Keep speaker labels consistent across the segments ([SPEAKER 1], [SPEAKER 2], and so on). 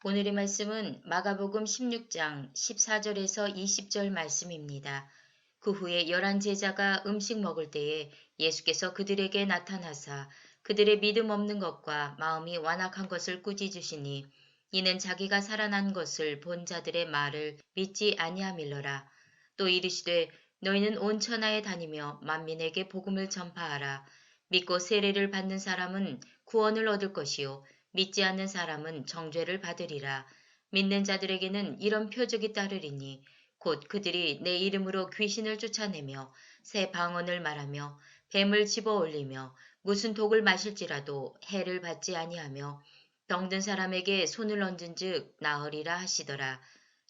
[SPEAKER 1] 오늘의 말씀은 마가복음 16장 14절에서 20절 말씀입니다. 그 후에 11 제자가 음식 먹을 때에 예수께서 그들에게 나타나사 그들의 믿음 없는 것과 마음이 완악한 것을 꾸짖으시니 이는 자기가 살아난 것을 본 자들의 말을 믿지 아니함일러라. 또 이르시되 너희는 온 천하에 다니며 만민에게 복음을 전파하라. 믿고 세례를 받는 사람은 구원을 얻을 것이요 믿지 않는 사람은 정죄를 받으리라. 믿는 자들에게는 이런 표적이 따르리니 곧 그들이 내 이름으로 귀신을 쫓아내며 새 방언을 말하며 뱀을 집어 올리며 무슨 독을 마실지라도 해를 받지 아니하며 병든 사람에게 손을 얹은즉 나으리라 하시더라.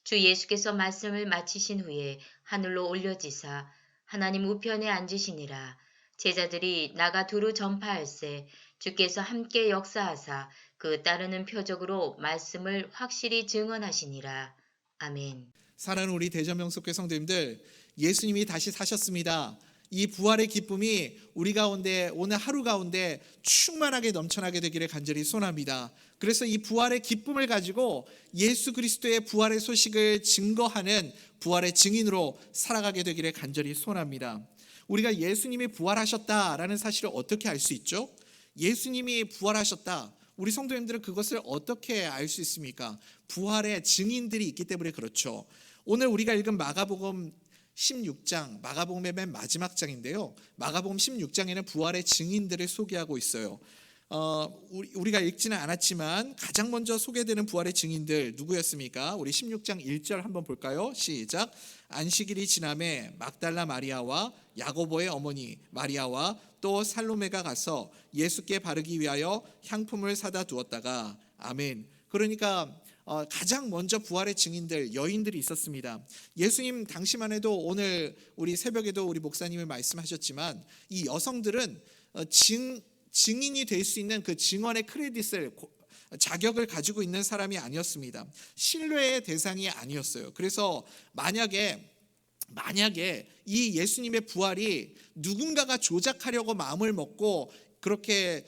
[SPEAKER 1] 주 예수께서 말씀을 마치신 후에 하늘로 올려지사 하나님 우편에 앉으시니라. 제자들이 나가 두루 전파할세 주께서 함께 역사하사 그 따르는 표적으로 말씀을 확실히 증언하시니라. 아멘.
[SPEAKER 2] 사랑하는 우리 대전명석교 성도님들, 예수님이 다시 사셨습니다. 이 부활의 기쁨이 우리 가운데 오늘 하루 가운데 충만하게 넘쳐나게 되기를 간절히 소원합니다. 그래서 이 부활의 기쁨을 가지고 예수 그리스도의 부활의 소식을 증거하는 부활의 증인으로 살아가게 되기를 간절히 소원합니다. 우리가 예수님이 부활하셨다라는 사실을 어떻게 알 수 있죠? 예수님이 부활하셨다. 우리 성도님들은 그것을 어떻게 알 수 있습니까? 부활의 증인들이 있기 때문에 그렇죠. 오늘 우리가 읽은 마가복음 16장, 마가복음의 맨 마지막 장인데요. 마가복음 16장에는 부활의 증인들을 소개하고 있어요. 우리가 읽지는 않았지만 가장 먼저 소개되는 부활의 증인들 누구였습니까? 우리 16장 1절 한번 볼까요? 시작. 안식일이 지남에 막달라 마리아와 야고보의 어머니 마리아와 또 살로메가 가서 예수께 바르기 위하여 향품을 사다 두었다가 아멘. 그러니까 가장 먼저 부활의 증인들 여인들이 있었습니다. 예수님 당시만 해도 오늘 우리 새벽에도 우리 목사님이 말씀하셨지만 이 여성들은 증인이 될 수 있는 그 증언의 크레딧을 자격을 가지고 있는 사람이 아니었습니다. 신뢰의 대상이 아니었어요. 그래서 만약에 이 예수님의 부활이 누군가가 조작하려고 마음을 먹고 그렇게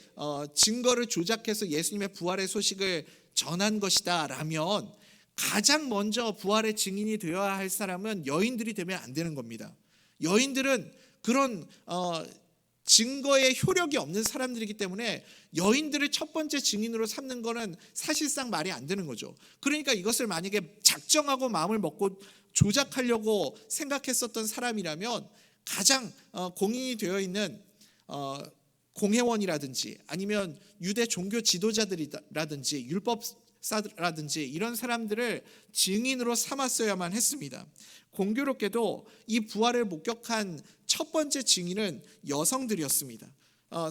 [SPEAKER 2] 증거를 조작해서 예수님의 부활의 소식을 전한 것이다 라면 가장 먼저 부활의 증인이 되어야 할 사람은 여인들이 되면 안 되는 겁니다. 여인들은 그런 증거의 효력이 없는 사람들이기 때문에 여인들을 첫 번째 증인으로 삼는 것은 사실상 말이 안 되는 거죠. 그러니까 이것을 만약에 작정하고 마음을 먹고 조작하려고 생각했었던 사람이라면 가장 공인이 되어 있는 공회원이라든지 아니면 유대 종교 지도자들이라든지 율법사라든지 이런 사람들을 증인으로 삼았어야만 했습니다. 공교롭게도 이 부활을 목격한 첫 번째 증인은 여성들이었습니다.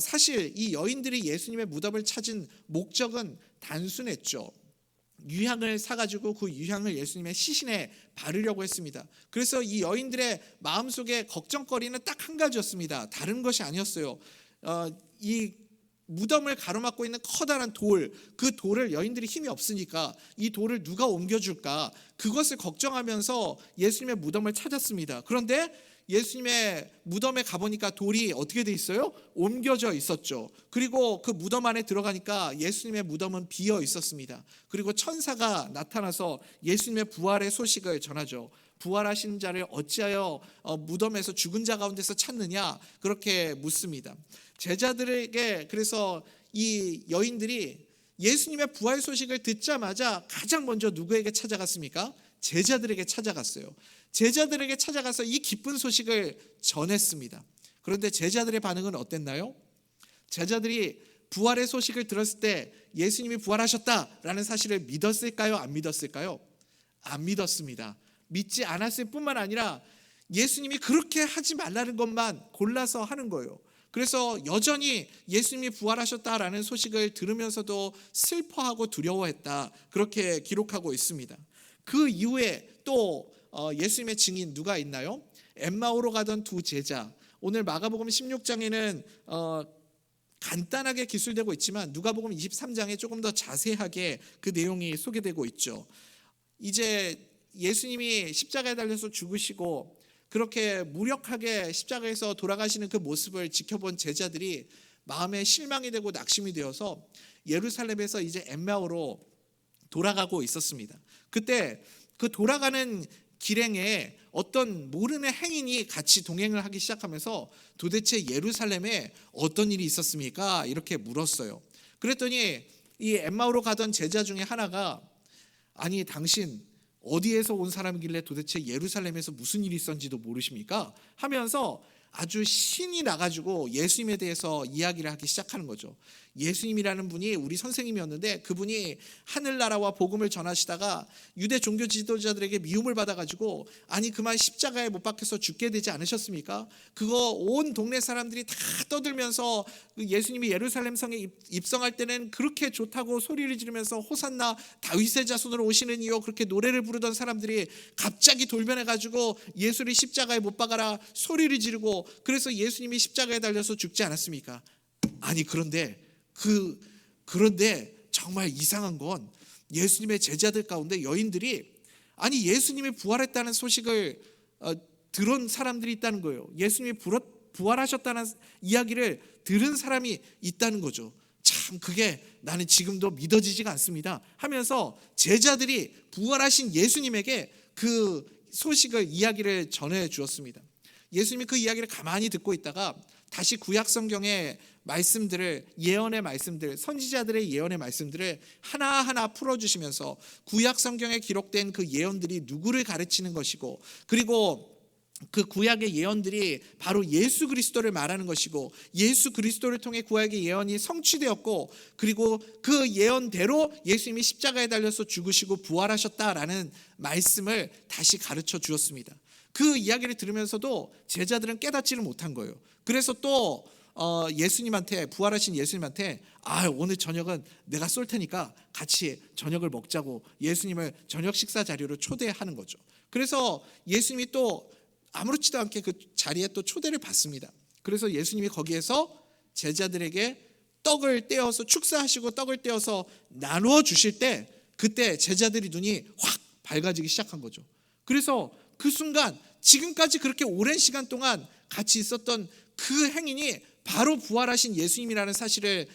[SPEAKER 2] 사실 이 여인들이 예수님의 무덤을 찾은 목적은 단순했죠. 유향을 사가지고 그 유향을 예수님의 시신에 바르려고 했습니다. 그래서 이 여인들의 마음속에 걱정거리는 딱 한 가지였습니다. 다른 것이 아니었어요. 이 무덤을 가로막고 있는 커다란 돌, 그 돌을 여인들이 힘이 없으니까 이 돌을 누가 옮겨줄까, 그것을 걱정하면서 예수님의 무덤을 찾았습니다. 그런데 예수님의 무덤에 가보니까 돌이 어떻게 돼 있어요? 옮겨져 있었죠. 그리고 그 무덤 안에 들어가니까 예수님의 무덤은 비어 있었습니다. 그리고 천사가 나타나서 예수님의 부활의 소식을 전하죠. 부활하신 자를 어찌하여 무덤에서 죽은 자 가운데서 찾느냐, 그렇게 묻습니다. 제자들에게 그래서 이 여인들이 예수님의 부활 소식을 듣자마자 가장 먼저 누구에게 찾아갔습니까? 제자들에게 찾아갔어요. 제자들에게 찾아가서 이 기쁜 소식을 전했습니다. 그런데 제자들의 반응은 어땠나요? 제자들이 부활의 소식을 들었을 때 예수님이 부활하셨다라는 사실을 믿었을까요? 안 믿었을까요? 안 믿었습니다. 믿지 않았을 뿐만 아니라 예수님이 그렇게 하지 말라는 것만 골라서 하는 거예요. 그래서 여전히 예수님이 부활하셨다라는 소식을 들으면서도 슬퍼하고 두려워했다, 그렇게 기록하고 있습니다. 그 이후에 또 예수님의 증인 누가 있나요? 엠마오로 가던 두 제자. 오늘 마가복음 16장에는 간단하게 기술되고 있지만 누가복음 23장에 조금 더 자세하게 그 내용이 소개되고 있죠. 이제 예수님이 십자가에 달려서 죽으시고 그렇게 무력하게 십자가에서 돌아가시는 그 모습을 지켜본 제자들이 마음에 실망이 되고 낙심이 되어서 예루살렘에서 이제 엠마오로 돌아가고 있었습니다. 그때 그 돌아가는 길행에 어떤 모르는 행인이 같이 동행을 하기 시작하면서 도대체 예루살렘에 어떤 일이 있었습니까? 이렇게 물었어요. 그랬더니 이 엠마오로 가던 제자 중에 하나가 아니 당신 어디에서 온 사람이길래 도대체 예루살렘에서 무슨 일이 있었는지도 모르십니까? 하면서 아주 신이 나가지고 예수님에 대해서 이야기를 하기 시작하는 거죠. 예수님이라는 분이 우리 선생님이었는데 그분이 하늘나라와 복음을 전하시다가 유대 종교 지도자들에게 미움을 받아가지고 아니 그만 십자가에 못 박혀서 죽게 되지 않으셨습니까? 그거 온 동네 사람들이 다 떠들면서 예수님이 예루살렘 성에 입성할 때는 그렇게 좋다고 소리를 지르면서 호산나 다윗의 자손으로 오시는 이요 그렇게 노래를 부르던 사람들이 갑자기 돌변해가지고 예수를 십자가에 못 박아라 소리를 지르고 그래서 예수님이 십자가에 달려서 죽지 않았습니까? 아니 그런데 정말 이상한 건 예수님의 제자들 가운데 여인들이 아니 예수님이 부활했다는 소식을 들은 사람들이 있다는 거예요. 예수님이 부활하셨다는 이야기를 들은 사람이 있다는 거죠. 참 그게 나는 지금도 믿어지지가 않습니다 하면서 제자들이 부활하신 예수님에게 그 소식을 이야기를 전해 주었습니다. 예수님이 그 이야기를 가만히 듣고 있다가 다시 구약 성경의 말씀들을 예언의 말씀들 선지자들의 예언의 말씀들을 하나하나 풀어주시면서 구약 성경에 기록된 그 예언들이 누구를 가르치는 것이고 그리고 그 구약의 예언들이 바로 예수 그리스도를 말하는 것이고 예수 그리스도를 통해 구약의 예언이 성취되었고 그리고 그 예언대로 예수님이 십자가에 달려서 죽으시고 부활하셨다라는 말씀을 다시 가르쳐 주었습니다. 그 이야기를 들으면서도 제자들은 깨닫지를 못한 거예요. 그래서 또 예수님한테 부활하신 예수님한테 오늘 저녁은 내가 쏠 테니까 같이 저녁을 먹자고 예수님을 저녁 식사 자리로 초대하는 거죠. 그래서 예수님이 또 아무렇지도 않게 그 자리에 또 초대를 받습니다. 그래서 예수님이 거기에서 제자들에게 떡을 떼어서 축사하시고 떡을 떼어서 나누어 주실 때 그때 제자들이 눈이 확 밝아지기 시작한 거죠. 그래서 그 순간 지금까지 그렇게 오랜 시간 동안 같이 있었던 그 행인이 바로 부활하신 예수님이라는 사실을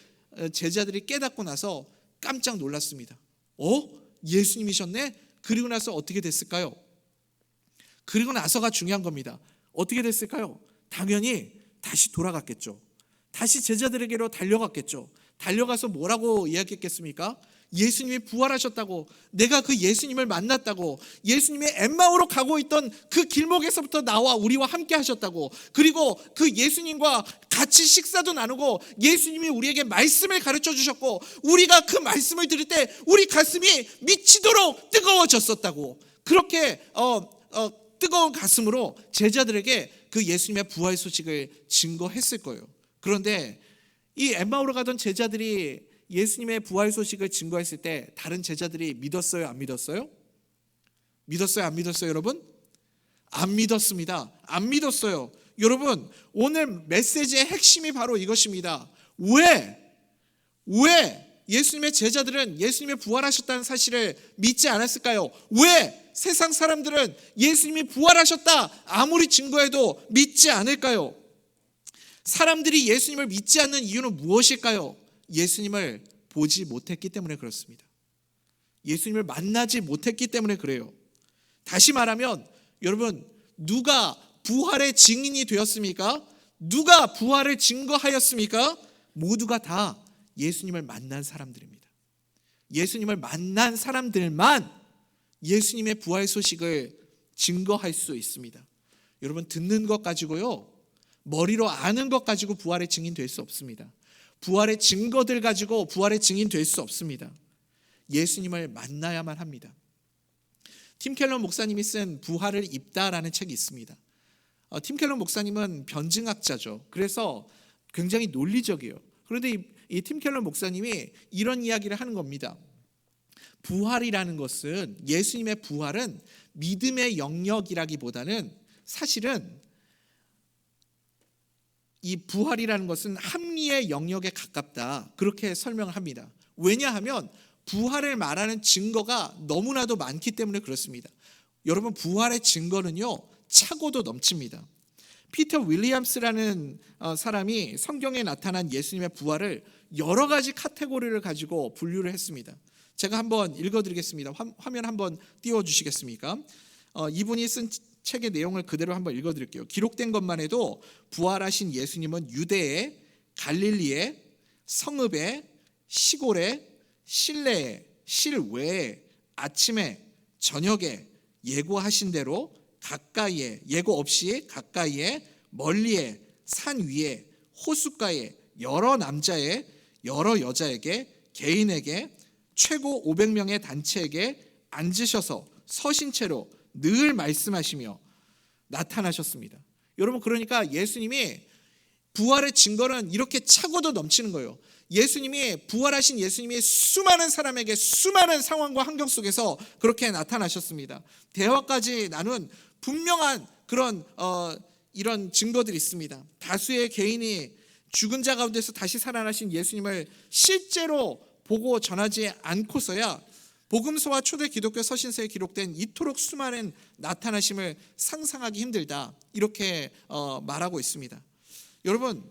[SPEAKER 2] 제자들이 깨닫고 나서 깜짝 놀랐습니다. 예수님이셨네? 그리고 나서 어떻게 됐을까요? 그리고 나서가 중요한 겁니다. 어떻게 됐을까요? 당연히 다시 돌아갔겠죠. 다시 제자들에게로 달려갔겠죠. 달려가서 뭐라고 이야기했겠습니까? 예수님이 부활하셨다고, 내가 그 예수님을 만났다고, 예수님의 엠마오로 가고 있던 그 길목에서부터 나와 우리와 함께 하셨다고, 그리고 그 예수님과 같이 식사도 나누고 예수님이 우리에게 말씀을 가르쳐 주셨고 우리가 그 말씀을 들을 때 우리 가슴이 미치도록 뜨거워졌었다고, 그렇게 뜨거운 가슴으로 제자들에게 그 예수님의 부활 소식을 증거했을 거예요. 그런데 이 엠마오로 가던 제자들이 예수님의 부활 소식을 증거했을 때 다른 제자들이 믿었어요, 안 믿었어요? 믿었어요, 안 믿었어요, 여러분? 안 믿었습니다. 안 믿었어요. 여러분, 오늘 메시지의 핵심이 바로 이것입니다. 왜 예수님의 제자들은 예수님이 부활하셨다는 사실을 믿지 않았을까요? 왜 세상 사람들은 예수님이 부활하셨다 아무리 증거해도 믿지 않을까요? 사람들이 예수님을 믿지 않는 이유는 무엇일까요? 예수님을 보지 못했기 때문에 그렇습니다. 예수님을 만나지 못했기 때문에 그래요. 다시 말하면 여러분, 누가 부활의 증인이 되었습니까? 누가 부활을 증거하였습니까? 모두가 다 예수님을 만난 사람들입니다. 예수님을 만난 사람들만 예수님의 부활 소식을 증거할 수 있습니다. 여러분, 듣는 것 가지고요, 머리로 아는 것 가지고 부활의 증인 될 수 없습니다. 부활의 증거들 가지고 부활의 증인 될 수 없습니다. 예수님을 만나야만 합니다. 팀 켈러 목사님이 쓴 부활을 입다라는 책이 있습니다. 팀 켈러 목사님은 변증학자죠. 그래서 굉장히 논리적이에요. 그런데 이 팀 켈러 목사님이 이런 이야기를 하는 겁니다. 부활이라는 것은, 예수님의 부활은 믿음의 영역이라기보다는 사실은 이 부활이라는 것은 합리의 영역에 가깝다, 그렇게 설명을 합니다. 왜냐하면 부활을 말하는 증거가 너무나도 많기 때문에 그렇습니다. 여러분, 부활의 증거는요 차고도 넘칩니다. 피터 윌리엄스라는 사람이 성경에 나타난 예수님의 부활을 여러 가지 카테고리를 가지고 분류를 했습니다. 제가 한번 읽어드리겠습니다. 화면 한번 띄워주시겠습니까? 이분이 쓴 책의 내용을 그대로 한번 읽어드릴게요. 기록된 것만 해도 부활하신 예수님은 유대에, 갈릴리에, 성읍에, 시골에, 실내에, 실외에, 아침에, 저녁에 예고하신 대로 가까이에, 예고 없이 가까이에, 멀리에, 산 위에, 호숫가에, 여러 남자에, 여러 여자에게, 개인에게, 최고 500명의 단체에게 앉으셔서 서신 채로 늘 말씀하시며 나타나셨습니다. 여러분, 그러니까 예수님이 부활의 증거는 이렇게 차고도 넘치는 거예요. 예수님이, 부활하신 예수님이 수많은 사람에게 수많은 상황과 환경 속에서 그렇게 나타나셨습니다. 대화까지 나눈 분명한 그런 이런 증거들이 있습니다. 다수의 개인이 죽은 자 가운데서 다시 살아나신 예수님을 실제로 보고 전하지 않고서야 복음서와 초대 기독교 서신서에 기록된 이토록 수많은 나타나심을 상상하기 힘들다, 이렇게 말하고 있습니다. 여러분,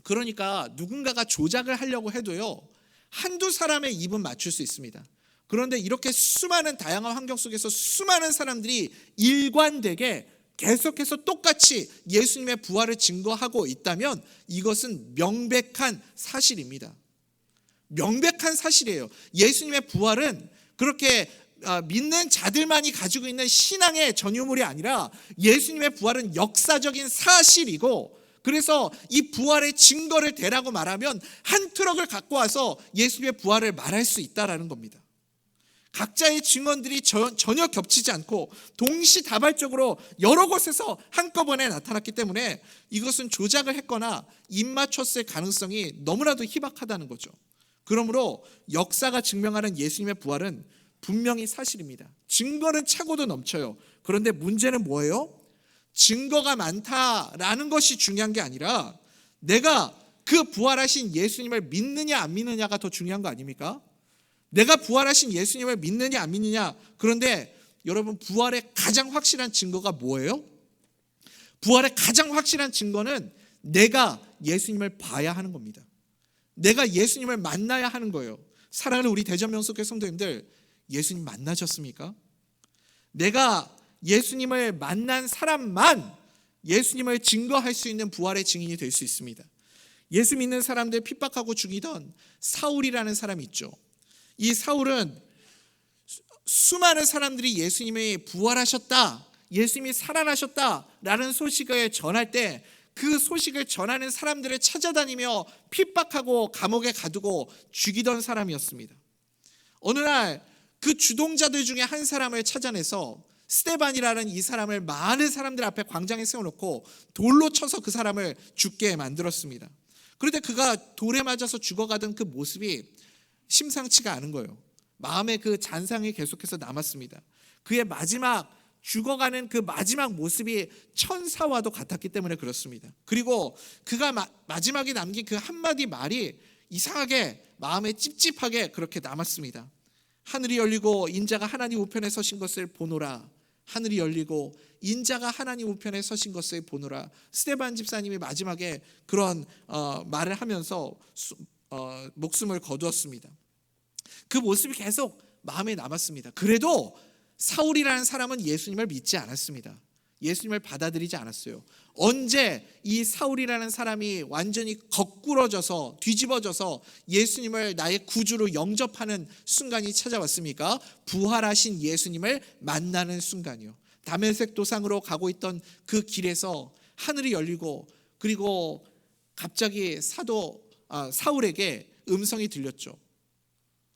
[SPEAKER 2] 그러니까 누군가가 조작을 하려고 해도요, 한두 사람의 입은 맞출 수 있습니다. 그런데 이렇게 수많은 다양한 환경 속에서 수많은 사람들이 일관되게 계속해서 똑같이 예수님의 부활을 증거하고 있다면 이것은 명백한 사실입니다. 명백한 사실이에요. 예수님의 부활은 그렇게 믿는 자들만이 가지고 있는 신앙의 전유물이 아니라 예수님의 부활은 역사적인 사실이고, 그래서 이 부활의 증거를 대라고 말하면 한 트럭을 갖고 와서 예수님의 부활을 말할 수 있다라는 겁니다. 각자의 증언들이 전혀 겹치지 않고 동시다발적으로 여러 곳에서 한꺼번에 나타났기 때문에 이것은 조작을 했거나 입맞췄을 가능성이 너무나도 희박하다는 거죠. 그러므로 역사가 증명하는 예수님의 부활은 분명히 사실입니다. 증거는 차고도 넘쳐요. 그런데 문제는 뭐예요? 증거가 많다라는 것이 중요한 게 아니라 내가 그 부활하신 예수님을 믿느냐 안 믿느냐가 더 중요한 거 아닙니까? 내가 부활하신 예수님을 믿느냐 안 믿느냐. 그런데 여러분, 부활의 가장 확실한 증거가 뭐예요? 부활의 가장 확실한 증거는 내가 예수님을 봐야 하는 겁니다. 내가 예수님을 만나야 하는 거예요. 사랑하는 우리 대전명석교회 성도님들, 예수님 만나셨습니까? 내가 예수님을 만난 사람만 예수님을 증거할 수 있는 부활의 증인이 될 수 있습니다. 예수 믿는 사람들 핍박하고 죽이던 사울이라는 사람이 있죠. 이 사울은 수많은 사람들이 예수님이 부활하셨다, 예수님이 살아나셨다라는 소식을 전할 때 그 소식을 전하는 사람들을 찾아다니며 핍박하고 감옥에 가두고 죽이던 사람이었습니다. 어느 날 그 주동자들 중에 한 사람을 찾아내서 스데반이라는 이 사람을 많은 사람들 앞에 광장에 세워놓고 돌로 쳐서 그 사람을 죽게 만들었습니다. 그런데 그가 돌에 맞아서 죽어가던 그 모습이 심상치가 않은 거예요. 마음에 그 잔상이 계속해서 남았습니다. 그의 마지막 죽어가는 그 마지막 모습이 천사와도 같았기 때문에 그렇습니다. 그리고 그가 마지막에 남긴 그 한마디 말이 이상하게 마음에 찝찝하게 그렇게 남았습니다. 하늘이 열리고 인자가 하나님 우편에 서신 것을 보노라. 하늘이 열리고 인자가 하나님 우편에 서신 것을 보노라. 스데반 집사님이 마지막에 그런 말을 하면서 목숨을 거두었습니다. 그 모습이 계속 마음에 남았습니다. 그래도 사울이라는 사람은 예수님을 믿지 않았습니다. 예수님을 받아들이지 않았어요. 언제 이 사울이라는 사람이 완전히 거꾸러져서 뒤집어져서 예수님을 나의 구주로 영접하는 순간이 찾아왔습니까? 부활하신 예수님을 만나는 순간이요. 다메섹 도상으로 가고 있던 그 길에서 하늘이 열리고, 그리고 갑자기 사울에게 음성이 들렸죠.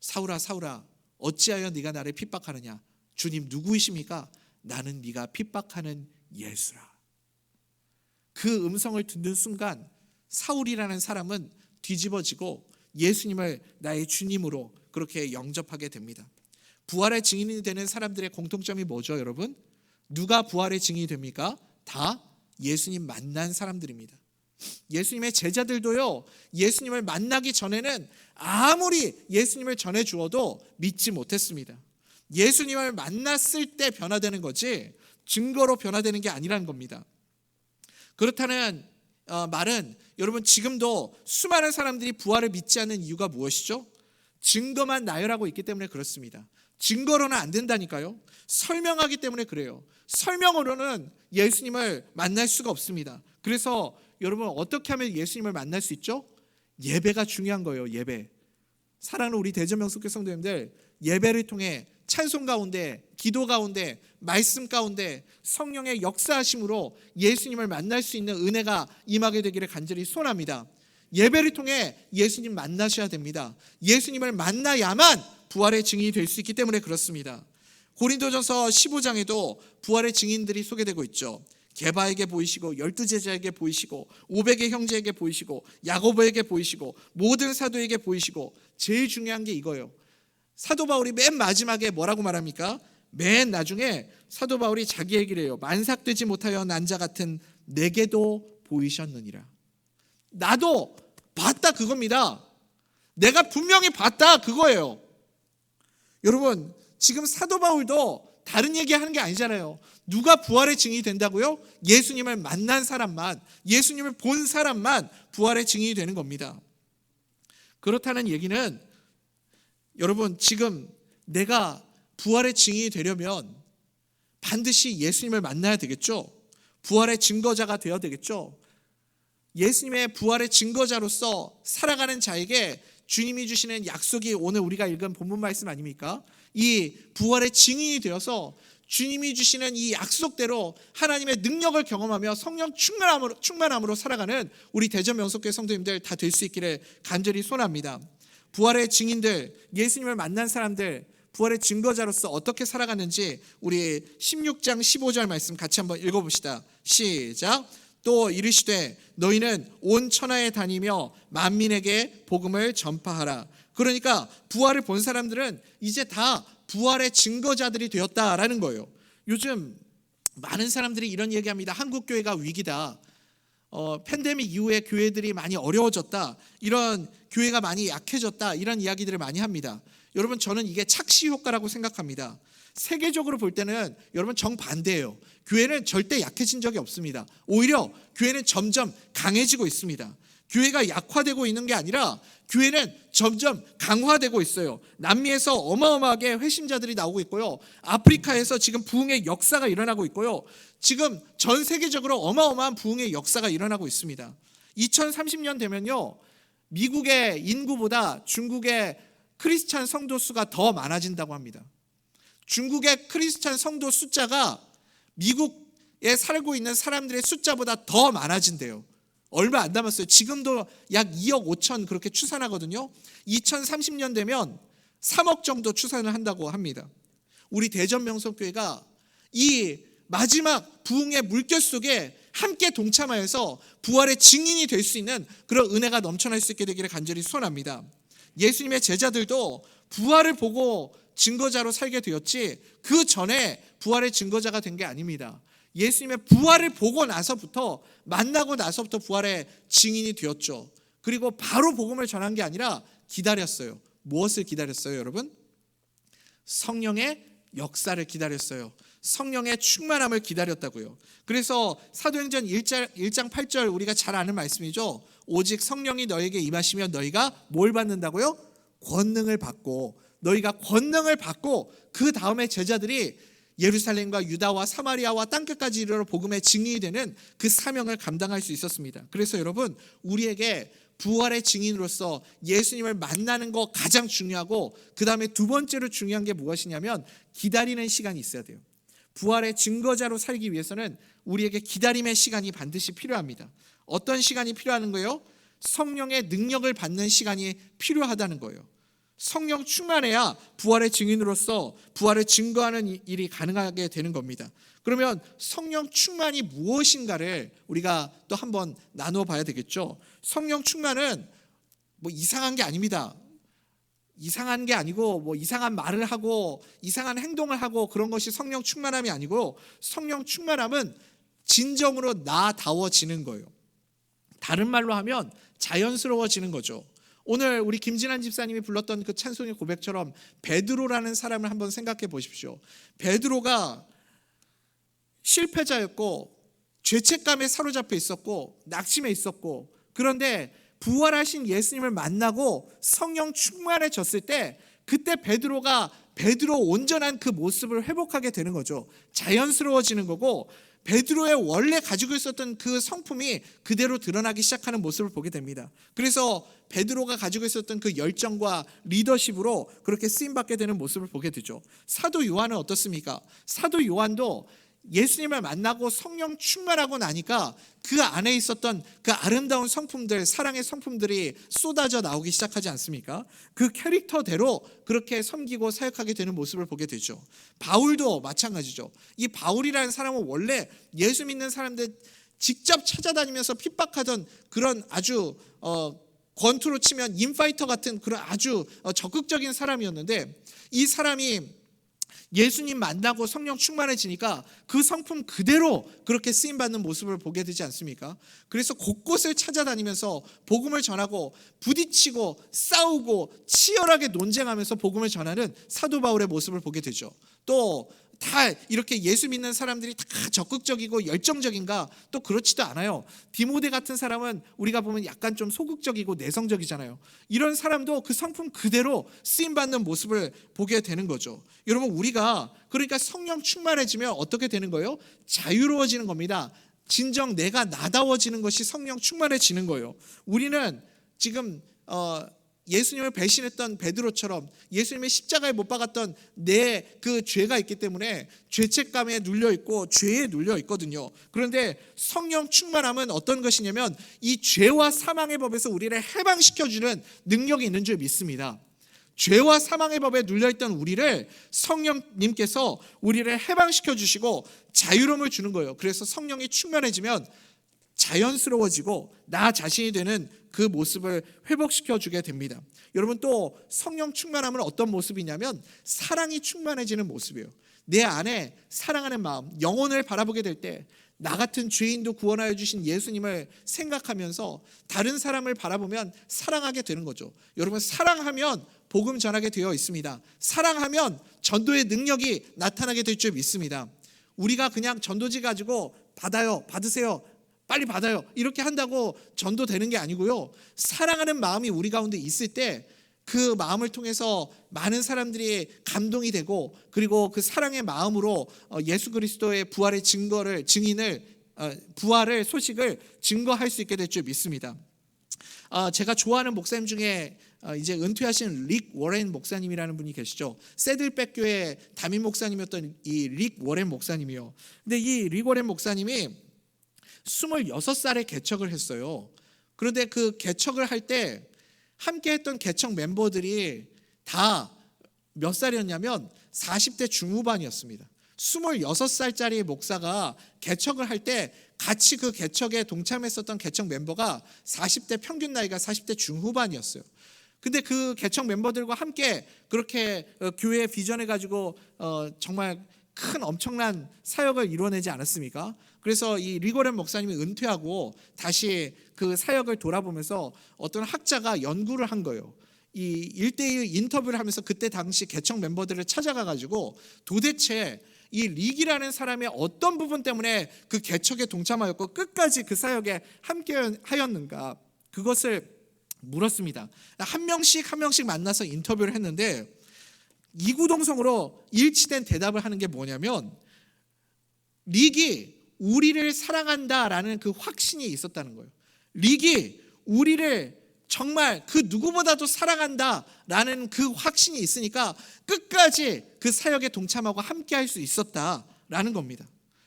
[SPEAKER 2] 사울아, 사울아, 어찌하여 네가 나를 핍박하느냐? 주님 누구이십니까? 나는 네가 핍박하는 예수라. 그 음성을 듣는 순간 사울이라는 사람은 뒤집어지고 예수님을 나의 주님으로 그렇게 영접하게 됩니다. 부활의 증인이 되는 사람들의 공통점이 뭐죠, 여러분? 누가 부활의 증인이 됩니까? 다 예수님 만난 사람들입니다. 예수님의 제자들도요, 예수님을 만나기 전에는 아무리 예수님을 전해 주어도 믿지 못했습니다. 예수님을 만났을 때 변화되는 거지 증거로 변화되는 게 아니라는 겁니다. 그렇다는 말은 여러분, 지금도 수많은 사람들이 부활을 믿지 않는 이유가 무엇이죠? 증거만 나열하고 있기 때문에 그렇습니다. 증거로는 안 된다니까요. 설명하기 때문에 그래요. 설명으로는 예수님을 만날 수가 없습니다. 그래서 여러분 어떻게 하면 예수님을 만날 수 있죠? 예배가 중요한 거예요. 예배. 사랑하는 우리 대전명석교 성도님들, 예배를 통해 찬송 가운데, 기도 가운데, 말씀 가운데 성령의 역사하심으로 예수님을 만날 수 있는 은혜가 임하게 되기를 간절히 소원합니다. 예배를 통해 예수님 만나셔야 됩니다. 예수님을 만나야만 부활의 증인이 될 수 있기 때문에 그렇습니다. 고린도전서 15장에도 부활의 증인들이 소개되고 있죠. 게바에게 보이시고 12제자에게 보이시고 500의 형제에게 보이시고 야고보에게 보이시고 모든 사도에게 보이시고 제일 중요한 게 이거예요. 사도 바울이 맨 마지막에 뭐라고 말합니까? 맨 나중에 사도 바울이 자기 얘기를 해요. 만삭되지 못하여 난 자 같은 내게도 보이셨느니라. 나도 봤다 그겁니다. 내가 분명히 봤다 그거예요. 여러분 지금 사도 바울도 다른 얘기하는 게 아니잖아요. 누가 부활의 증인이 된다고요? 예수님을 만난 사람만, 예수님을 본 사람만 부활의 증인이 되는 겁니다. 그렇다는 얘기는 여러분 지금 내가 부활의 증인이 되려면 반드시 예수님을 만나야 되겠죠. 부활의 증거자가 되어야 되겠죠. 예수님의 부활의 증거자로서 살아가는 자에게 주님이 주시는 약속이 오늘 우리가 읽은 본문 말씀 아닙니까? 이 부활의 증인이 되어서 주님이 주시는 이 약속대로 하나님의 능력을 경험하며 성령 충만함으로 살아가는 우리 대전명석교회 성도님들 다 될 수 있기를 간절히 소원합니다. 부활의 증인들, 예수님을 만난 사람들, 부활의 증거자로서 어떻게 살아갔는지 우리 16장 15절 말씀 같이 한번 읽어봅시다. 시작. 또 이르시되 너희는 온 천하에 다니며 만민에게 복음을 전파하라. 그러니까 부활을 본 사람들은 이제 다 부활의 증거자들이 되었다라는 거예요. 요즘 많은 사람들이 이런 얘기합니다. 한국 교회가 위기다. 팬데믹 이후에 교회들이 많이 어려워졌다. 이런 교회가 많이 약해졌다. 이런 이야기들을 많이 합니다. 여러분 저는 이게 착시 효과라고 생각합니다. 세계적으로 볼 때는 여러분 정반대예요. 교회는 절대 약해진 적이 없습니다. 오히려 교회는 점점 강해지고 있습니다. 교회가 약화되고 있는 게 아니라 교회는 점점 강화되고 있어요. 남미에서 어마어마하게 회심자들이 나오고 있고요. 아프리카에서 지금 부흥의 역사가 일어나고 있고요. 지금 전 세계적으로 어마어마한 부흥의 역사가 일어나고 있습니다. 2030년 되면요. 미국의 인구보다 중국의 크리스찬 성도 수가 더 많아진다고 합니다. 중국의 크리스찬 성도 숫자가 미국에 살고 있는 사람들의 숫자보다 더 많아진대요. 얼마 안 남았어요. 지금도 약 2억 5천 그렇게 추산하거든요. 2030년 되면 3억 정도 추산을 한다고 합니다. 우리 대전명석교회가 이 마지막 부흥의 물결 속에 함께 동참하여서 부활의 증인이 될 수 있는 그런 은혜가 넘쳐날 수 있게 되기를 간절히 소원합니다. 예수님의 제자들도 부활을 보고 증거자로 살게 되었지 그 전에 부활의 증거자가 된 게 아닙니다. 예수님의 부활을 보고 나서부터 만나고 나서부터 부활의 증인이 되었죠. 그리고 바로 복음을 전한 게 아니라 기다렸어요. 무엇을 기다렸어요, 여러분? 성령의 역사를 기다렸어요. 성령의 충만함을 기다렸다고요. 그래서 사도행전 1장 8절 우리가 잘 아는 말씀이죠. 오직 성령이 너에게 임하시면 너희가 뭘 받는다고요? 권능을 받고 너희가 권능을 받고 그 다음에 제자들이 예루살렘과 유다와 사마리아와 땅끝까지 이르러 복음의 증인이 되는 그 사명을 감당할 수 있었습니다. 그래서 여러분 우리에게 부활의 증인으로서 예수님을 만나는 거 가장 중요하고 그 다음에 두 번째로 중요한 게 무엇이냐면 기다리는 시간이 있어야 돼요. 부활의 증거자로 살기 위해서는 우리에게 기다림의 시간이 반드시 필요합니다. 어떤 시간이 필요한 거예요? 성령의 능력을 받는 시간이 필요하다는 거예요. 성령 충만해야 부활의 증인으로서 부활을 증거하는 일이 가능하게 되는 겁니다. 그러면 성령 충만이 무엇인가를 우리가 또 한번 나누어 봐야 되겠죠. 성령 충만은 뭐 이상한 게 아닙니다. 이상한 게 아니고 뭐 이상한 말을 하고 이상한 행동을 하고 그런 것이 성령 충만함이 아니고 성령 충만함은 진정으로 나다워지는 거예요. 다른 말로 하면 자연스러워지는 거죠. 오늘 우리 김진환 집사님이 불렀던 그 찬송의 고백처럼 베드로라는 사람을 한번 생각해 보십시오. 베드로가 실패자였고 죄책감에 사로잡혀 있었고 낙심해 있었고 그런데 부활하신 예수님을 만나고 성령 충만해졌을 때 그때 베드로 온전한 그 모습을 회복하게 되는 거죠. 자연스러워지는 거고 베드로의 원래 가지고 있었던 그 성품이 그대로 드러나기 시작하는 모습을 보게 됩니다. 그래서 베드로가 가지고 있었던 그 열정과 리더십으로 그렇게 쓰임받게 되는 모습을 보게 되죠. 사도 요한은 어떻습니까? 사도 요한도 예수님을 만나고 성령 충만하고 나니까 그 안에 있었던 그 아름다운 성품들, 사랑의 성품들이 쏟아져 나오기 시작하지 않습니까? 그 캐릭터대로 그렇게 섬기고 사역하게 되는 모습을 보게 되죠. 바울도 마찬가지죠. 이 바울이라는 사람은 원래 예수 믿는 사람들 직접 찾아다니면서 핍박하던 그런 아주 권투로 치면 인파이터 같은 그런 아주 적극적인 사람이었는데, 이 사람이 예수님 만나고 성령 충만해지니까 그 성품 그대로 그렇게 쓰임받는 모습을 보게 되지 않습니까? 그래서 곳곳을 찾아다니면서 복음을 전하고 부딪히고 싸우고 치열하게 논쟁하면서 복음을 전하는 사도 바울의 모습을 보게 되죠. 또 다 이렇게 예수 믿는 사람들이 다 적극적이고 열정적인가? 또 그렇지도 않아요. 디모데 같은 사람은 우리가 보면 약간 좀 소극적이고 내성적이잖아요. 이런 사람도 그 성품 그대로 쓰임받는 모습을 보게 되는 거죠. 여러분, 우리가 그러니까 성령 충만해지면 어떻게 되는 거예요? 자유로워지는 겁니다. 진정 내가 나다워지는 것이 성령 충만해지는 거예요. 우리는 지금 예수님을 배신했던 베드로처럼 예수님의 십자가에 못 박았던 내 그 죄가 있기 때문에 죄책감에 눌려 있고 죄에 눌려 있거든요. 그런데 성령 충만함은 어떤 것이냐면 이 죄와 사망의 법에서 우리를 해방시켜주는 능력이 있는 줄 믿습니다. 죄와 사망의 법에 눌려있던 우리를 성령님께서 우리를 해방시켜 주시고 자유로움을 주는 거예요. 그래서 성령이 충만해지면 자연스러워지고 나 자신이 되는 그 모습을 회복시켜 주게 됩니다. 여러분, 또 성령 충만함은 어떤 모습이냐면 사랑이 충만해지는 모습이에요. 내 안에 사랑하는 마음, 영혼을 바라보게 될 때 나 같은 죄인도 구원하여 주신 예수님을 생각하면서 다른 사람을 바라보면 사랑하게 되는 거죠. 여러분, 사랑하면 복음 전하게 되어 있습니다. 사랑하면 전도의 능력이 나타나게 될 줄 믿습니다. 우리가 그냥 전도지 가지고 받으세요, 빨리 받아요 이렇게 한다고 전도되는 게 아니고요. 사랑하는 마음이 우리 가운데 있을 때 그 마음을 통해서 많은 사람들이 감동이 되고, 그리고 그 사랑의 마음으로 예수 그리스도의 부활의 부활의 소식을 증거할 수 있게 될 줄 믿습니다. 제가 좋아하는 목사님 중에 이제 은퇴하신 릭 워렌 목사님이라는 분이 계시죠. 새들백 교회 담임 목사님이었던 이 릭 워렌 목사님이요. 근데 이 릭 워렌 목사님이 26살에 개척을 했어요. 그런데 그 개척을 할 때 함께 했던 개척 멤버들이 다 몇 살이었냐면 40대 중후반이었습니다. 26살짜리 목사가 개척을 할 때 같이 그 개척에 동참했었던 개척 멤버가 40대 평균 나이가 40대 중후반이었어요. 근데 그 개척 멤버들과 함께 그렇게 교회의 비전을 가지고 정말 큰 엄청난 사역을 이루어내지 않았습니까? 그래서 이 리고렌 목사님이 은퇴하고 다시 그 사역을 돌아보면서 어떤 학자가 연구를 한 거예요. 이 1대1 인터뷰를 하면서 그때 당시 개척 멤버들을 찾아가 가지고 도대체 이 릭이라는 사람의 어떤 부분 때문에 그 개척에 동참하였고 끝까지 그 사역에 함께 하였는가, 그것을 물었습니다. 한 명씩 만나서 인터뷰를 했는데 이구동성으로 일치된 대답을 하는 게 뭐냐면, 릭이 우리를 사랑한다라는 그 확신이 있었다는 거예요. 릭이 우리를 정말 그 누구보다도 사랑한다라는 그 확신이 있으니까 끝까지 그 사역에 동참하고 함께 할 수 있었다라는 겁니다.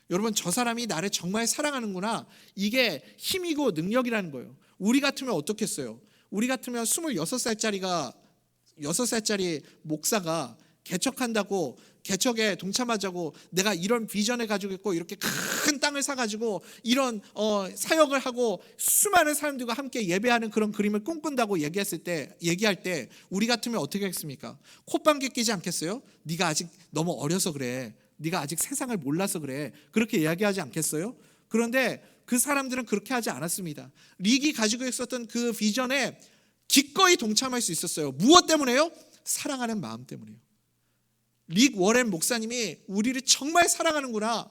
[SPEAKER 2] 여러분, 저 사람이 나를 정말 사랑하는구나, 이게 힘이고 능력이라는 거예요. 우리 같으면 어떻겠어요? 우리 같으면 6살짜리 목사가 개척한다고, 개척에 동참하자고, 내가 이런 비전을 가지고 있고 이렇게 큰 땅을 사가지고 이런 사역을 하고 수많은 사람들과 함께 예배하는 그런 그림을 꿈꾼다고 얘기할 때 우리 같으면 어떻게 했습니까? 콧방귀 끼지 않겠어요? 네가 아직 너무 어려서 그래, 네가 아직 세상을 몰라서 그래, 그렇게 이야기하지 않겠어요? 그런데 그 사람들은 그렇게 하지 않았습니다. 릭이 가지고 있었던 그 비전에 기꺼이 동참할 수 있었어요. 무엇 때문에요? 사랑하는 마음 때문에요. 릭 워렌 목사님이 우리를 정말 사랑하는구나,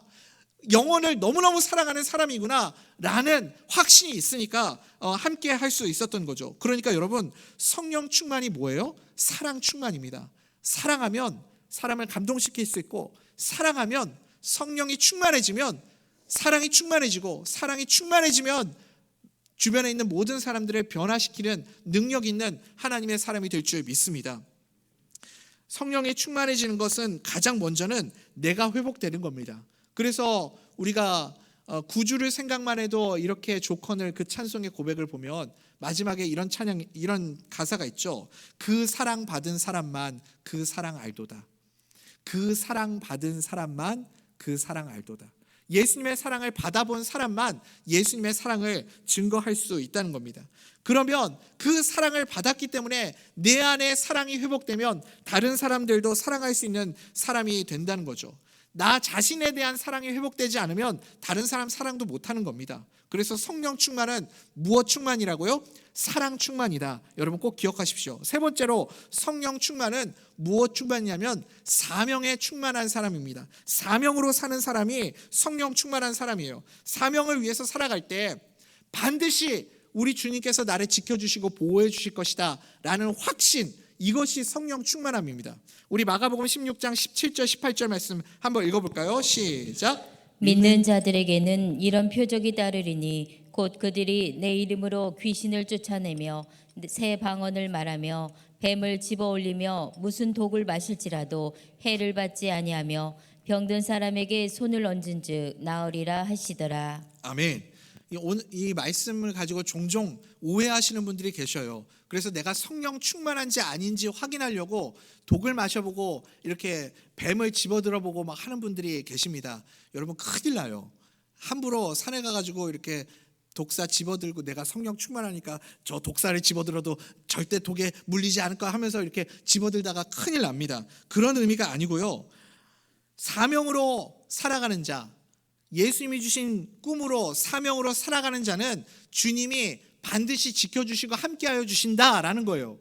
[SPEAKER 2] 영혼을 너무너무 사랑하는 사람이구나 라는 확신이 있으니까 함께 할 수 있었던 거죠. 그러니까 여러분, 성령 충만이 뭐예요? 사랑 충만입니다. 사랑하면 사람을 감동시킬 수 있고, 사랑하면 성령이 충만해지면 사랑이 충만해지고, 사랑이 충만해지면 주변에 있는 모든 사람들을 변화시키는 능력 있는 하나님의 사람이 될 줄 믿습니다. 성령이 충만해지는 것은 가장 먼저는 내가 회복되는 겁니다. 그래서 우리가 구주를 생각만 해도 이렇게 조컨을 그 찬송의 고백을 보면 마지막에 이런 찬양, 이런 가사가 있죠. 그 사랑 받은 사람만 그 사랑 알도다. 그 사랑 받은 사람만 그 사랑 알도다. 예수님의 사랑을 받아본 사람만 예수님의 사랑을 증거할 수 있다는 겁니다. 그러면 그 사랑을 받았기 때문에 내 안에 사랑이 회복되면 다른 사람들도 사랑할 수 있는 사람이 된다는 거죠. 나 자신에 대한 사랑이 회복되지 않으면 다른 사람 사랑도 못하는 겁니다. 그래서 성령 충만은 무엇 충만이라고요? 사랑 충만이다. 여러분 꼭 기억하십시오. 세 번째로 성령 충만은 무엇 충만이냐면 사명에 충만한 사람입니다. 사명으로 사는 사람이 성령 충만한 사람이에요. 사명을 위해서 살아갈 때 반드시 우리 주님께서 나를 지켜주시고 보호해 주실 것이다 라는 확신, 이것이 성령 충만함입니다. 우리 마가복음 16장 17절 18절 말씀 한번 읽어볼까요? 시작.
[SPEAKER 3] 믿는 자들에게는 이런 표적이 따르리니 곧 그들이 내 이름으로 귀신을 쫓아내며 새 방언을 말하며 뱀을 집어올리며 무슨 독을 마실지라도 해를 받지 아니하며 병든 사람에게 손을 얹은즉 나으리라 하시더라.
[SPEAKER 2] 아멘. 이 말씀을 가지고 종종 오해하시는 분들이 계셔요. 그래서 내가 성령 충만한지 아닌지 확인하려고 독을 마셔보고 이렇게 뱀을 집어들어보고 막 하는 분들이 계십니다. 여러분 큰일 나요. 함부로 산에 가가지고 이렇게 독사 집어들고 내가 성령 충만하니까 저 독사를 집어들어도 절대 독에 물리지 않을 까 하면서 이렇게 집어들다가 큰일 납니다. 그런 의미가 아니고요. 사명으로 살아가는 자, 예수님이 주신 꿈으로 사명으로 살아가는 자는 주님이 반드시 지켜주시고 함께하여 주신다라는 거예요.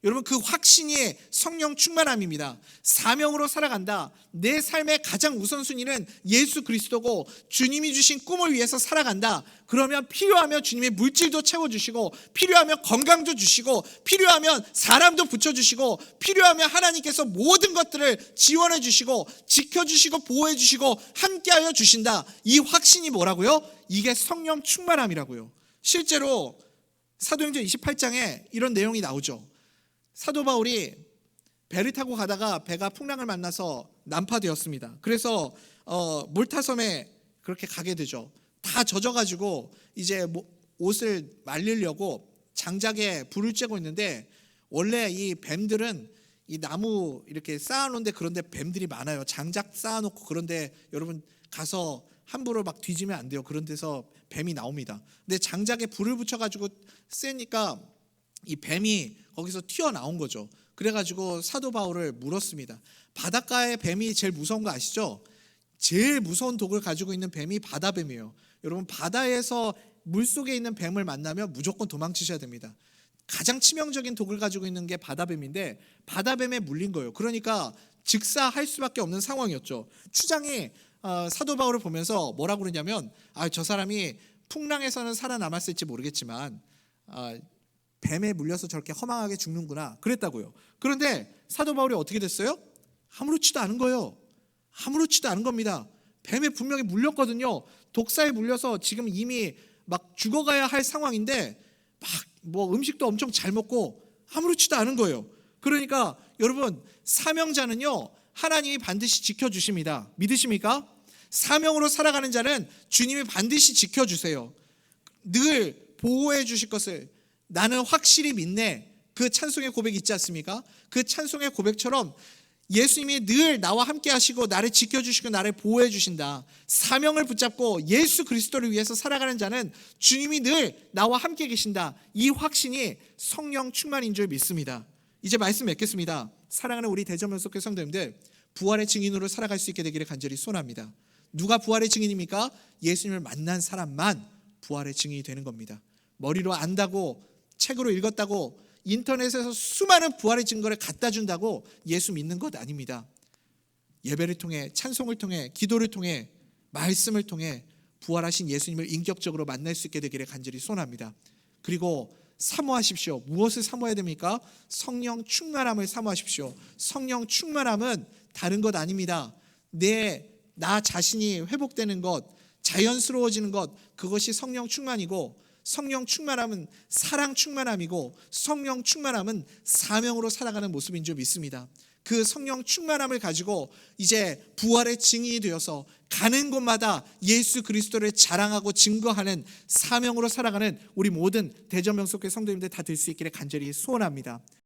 [SPEAKER 2] 여러분 그 확신이 성령 충만함입니다. 사명으로 살아간다. 내 삶의 가장 우선순위는 예수 그리스도고 주님이 주신 꿈을 위해서 살아간다. 그러면 필요하면 주님의 물질도 채워주시고 필요하면 건강도 주시고 필요하면 사람도 붙여주시고 필요하면 하나님께서 모든 것들을 지원해 주시고 지켜주시고 보호해 주시고 함께하여 주신다. 이 확신이 뭐라고요? 이게 성령 충만함이라고요. 실제로 사도행전 28장에 이런 내용이 나오죠. 사도 바울이 배를 타고 가다가 배가 풍랑을 만나서 난파되었습니다. 그래서 몰타섬에 그렇게 가게 되죠. 다 젖어가지고 이제 옷을 말리려고 장작에 불을 쬐고 있는데 원래 이 뱀들은 이 나무 이렇게 쌓아놓은데 그런데 뱀들이 많아요. 장작 쌓아놓고 그런데 여러분 가서 함부로 막 뒤지면 안 돼요. 그런 데서 뱀이 나옵니다. 근데 장작에 불을 붙여가지고 쐬니까 이 뱀이 거기서 튀어나온 거죠. 그래가지고 사도 바울을 물었습니다. 바닷가의 뱀이 제일 무서운 거 아시죠? 제일 무서운 독을 가지고 있는 뱀이 바다뱀이에요. 여러분 바다에서 물속에 있는 뱀을 만나면 무조건 도망치셔야 됩니다. 가장 치명적인 독을 가지고 있는 게 바다뱀인데 바다뱀에 물린 거예요. 그러니까 즉사할 수밖에 없는 상황이었죠. 추장이 사도 바울을 보면서 뭐라고 그러냐면 저 사람이 풍랑에서는 살아남았을지 모르겠지만 뱀에 물려서 저렇게 허망하게 죽는구나 그랬다고요. 그런데 사도 바울이 어떻게 됐어요? 아무렇지도 않은 거예요. 아무렇지도 않은 겁니다. 뱀에 분명히 물렸거든요. 독사에 물려서 지금 이미 막 죽어가야 할 상황인데 막 음식도 엄청 잘 먹고 아무렇지도 않은 거예요. 그러니까 여러분 사명자는요 하나님이 반드시 지켜주십니다. 믿으십니까? 사명으로 살아가는 자는 주님이 반드시 지켜주세요. 늘 보호해 주실 것을 나는 확실히 믿네. 그 찬송의 고백 있지 않습니까? 그 찬송의 고백처럼 예수님이 늘 나와 함께 하시고 나를 지켜주시고 나를 보호해 주신다. 사명을 붙잡고 예수 그리스도를 위해서 살아가는 자는 주님이 늘 나와 함께 계신다. 이 확신이 성령 충만인 줄 믿습니다. 이제 말씀 맺겠습니다. 사랑하는 우리 대전면속교 성도님들, 부활의 증인으로 살아갈 수 있게 되기를 간절히 소원합니다. 누가 부활의 증인입니까? 예수님을 만난 사람만 부활의 증인이 되는 겁니다. 머리로 안다고 책으로 읽었다고 인터넷에서 수많은 부활의 증거를 갖다 준다고 예수 믿는 것 아닙니다. 예배를 통해 찬송을 통해 기도를 통해 말씀을 통해 부활하신 예수님을 인격적으로 만날 수 있게 되기를 간절히 소원합니다. 그리고 사모하십시오. 무엇을 사모해야 됩니까? 성령 충만함을 사모하십시오. 성령 충만함은 다른 것 아닙니다. 나 자신이 회복되는 것, 자연스러워지는 것, 그것이 성령 충만이고, 성령 충만함은 사랑 충만함이고, 성령 충만함은 사명으로 살아가는 모습인 줄 믿습니다. 그 성령 충만함을 가지고 이제 부활의 증인이 되어서 가는 곳마다 예수 그리스도를 자랑하고 증거하는 사명으로 살아가는 우리 모든 대전명석교회 성도님들 다 될 수 있기를 간절히 소원합니다.